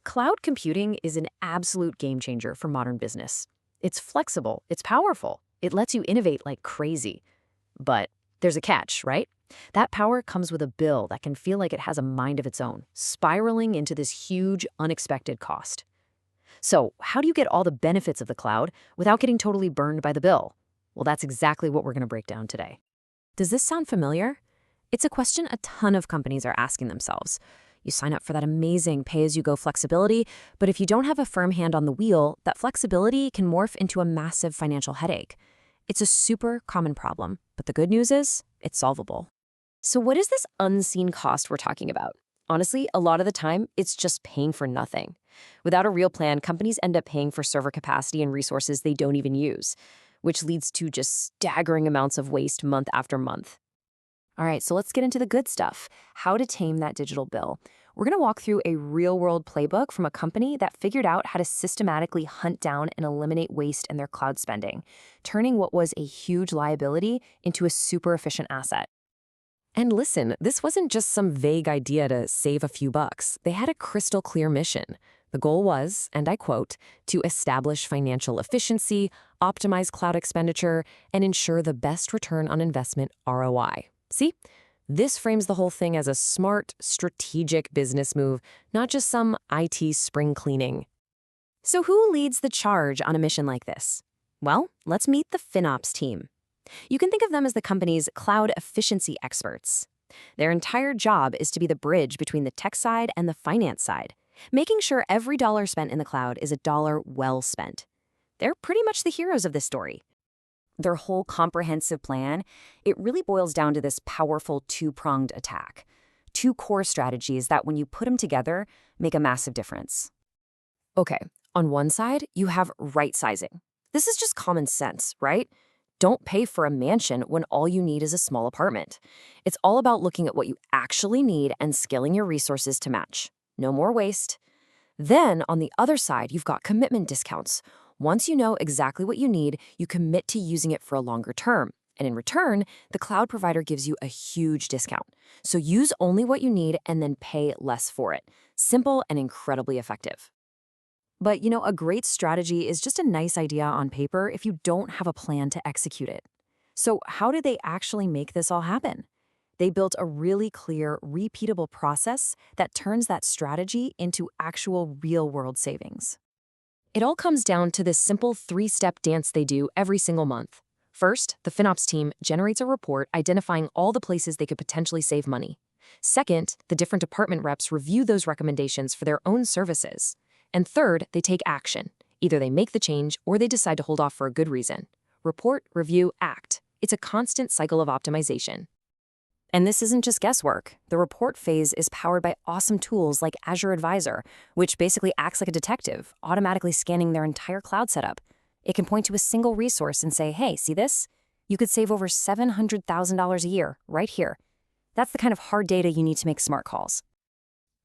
Cloud computing is an absolute game changer for modern business. It's flexible, it's powerful, it lets you innovate like crazy. But there's a catch, right? That power comes with a bill that can feel like it has a mind of its own, spiraling into this huge, unexpected cost. So, how do you get all the benefits of the cloud without getting totally burned by the bill? Well, that's exactly what we're going to break down today. Does this sound familiar? It's a question a ton of companies are asking themselves. You sign up for that amazing pay-as-you-go flexibility, but if you don't have a firm hand on the wheel, that flexibility can morph into a massive financial headache. It's a super common problem, but the good news is it's solvable. So what is this unseen cost we're talking about? Honestly, a lot of the time, it's just paying for nothing. Without a real plan, companies end up paying for server capacity and resources they don't even use, which leads to just staggering amounts of waste month after month. All right, so let's get into the good stuff, how to tame that digital bill. We're going to walk through a real-world playbook from a company that figured out how to systematically hunt down and eliminate waste in their cloud spending, turning what was a huge liability into a super efficient asset. And listen, this wasn't just some vague idea to save a few bucks. They had a crystal clear mission. The goal was, and I quote, to establish financial efficiency, optimize cloud expenditure, and ensure the best return on investment ROI. See? This frames the whole thing as a smart, strategic business move, not just some IT spring cleaning. So who leads the charge on a mission like this? Well, let's meet the FinOps team. You can think of them as the company's cloud efficiency experts. Their entire job is to be the bridge between the tech side and the finance side, making sure every dollar spent in the cloud is a dollar well spent. They're pretty much the heroes of this story. Their whole comprehensive plan, it really boils down to this powerful two-pronged attack. Two core strategies that, when you put them together, make a massive difference. Okay, on one side, you have right sizing. This is just common sense, right? Don't pay for a mansion when all you need is a small apartment. It's all about looking at what you actually need and scaling your resources to match. No more waste. Then, on the other side, you've got commitment discounts. Once you know exactly what you need, you commit to using it for a longer term. And in return, the cloud provider gives you a huge discount. So use only what you need and then pay less for it. Simple and incredibly effective. But a great strategy is just a nice idea on paper if you don't have a plan to execute it. So how did they actually make this all happen? They built a really clear, repeatable process that turns that strategy into actual real-world savings. It all comes down to this simple three-step dance they do every single month. First, the FinOps team generates a report identifying all the places they could potentially save money. Second, the different department reps review those recommendations for their own services. And third, they take action. Either they make the change or they decide to hold off for a good reason. Report, review, act. It's a constant cycle of optimization. And this isn't just guesswork. The report phase is powered by awesome tools like Azure Advisor, which basically acts like a detective, automatically scanning their entire cloud setup. It can point to a single resource and say, hey, see this? You could save over $700,000 a year right here. That's the kind of hard data you need to make smart calls.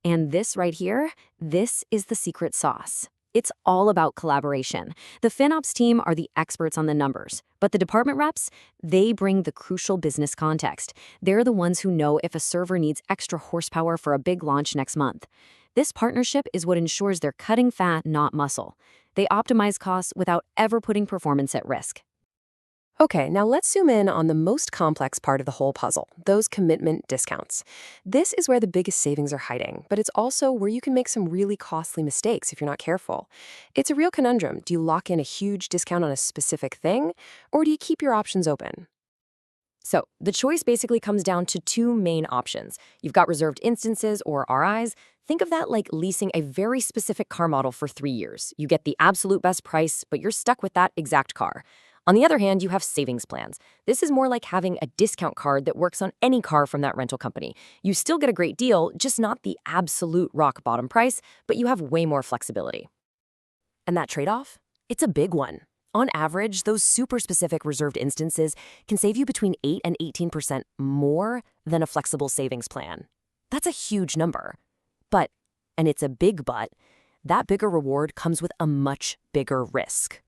And this right here, this is the secret sauce. It's all about collaboration. The FinOps team are the experts on the numbers, but the department reps, they bring the crucial business context. They're the ones who know if a server needs extra horsepower for a big launch next month. This partnership is what ensures they're cutting fat, not muscle. They optimize costs without ever putting performance at risk. Okay, now let's zoom in on the most complex part of the whole puzzle, those commitment discounts. This is where the biggest savings are hiding, but it's also where you can make some really costly mistakes if you're not careful. It's a real conundrum. Do you lock in a huge discount on a specific thing, or do you keep your options open? So the choice basically comes down to two main options. You've got reserved instances, or RIs. Think of that like leasing a very specific car model for 3 years. You get the absolute best price, but you're stuck with that exact car. On the other hand, you have savings plans. This is more like having a discount card that works on any car from that rental company. You still get a great deal, just not the absolute rock bottom price, but you have way more flexibility. And that trade-off? It's a big one. On average, those super specific reserved instances can save you between 8 and 18% more than a flexible savings plan. That's a huge number. But, and it's a big but, that bigger reward comes with a much bigger risk.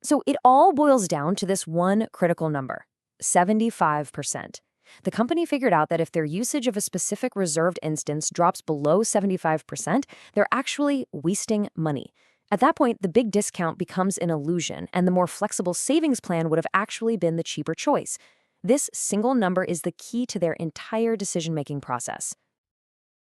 So it all boils down to this one critical number, 75%. The company figured out that if their usage of a specific reserved instance drops below 75%, they're actually wasting money. At that point, the big discount becomes an illusion, and the more flexible savings plan would have actually been the cheaper choice. This single number is the key to their entire decision-making process.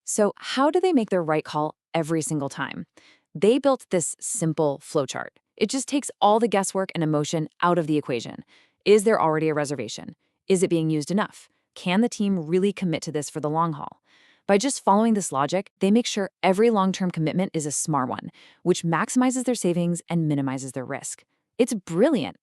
So how do they make the right call every single time? They built this simple flowchart. It just takes all the guesswork and emotion out of the equation. Is there already a reservation? Is it being used enough? Can the team really commit to this for the long haul? By just following this logic, they make sure every long-term commitment is a smart one, which maximizes their savings and minimizes their risk. It's brilliant.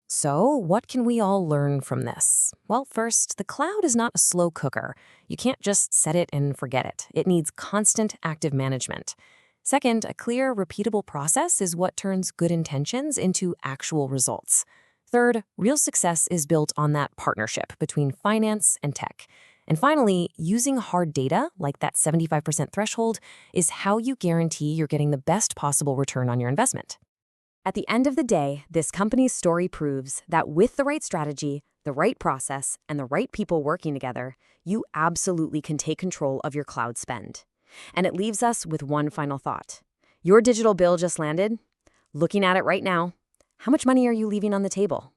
So, what can we all learn from this? Well, first, the cloud is not a slow cooker. You can't just set it and forget it. It needs constant active management. Second, a clear, repeatable process is what turns good intentions into actual results. Third, real success is built on that partnership between finance and tech. And finally, using hard data, like that 75% threshold, is how you guarantee you're getting the best possible return on your investment. At the end of the day, this company's story proves that with the right strategy, the right process, and the right people working together, you absolutely can take control of your cloud spend. And it leaves us with one final thought. Your digital bill just landed. Looking at it right now, how much money are you leaving on the table?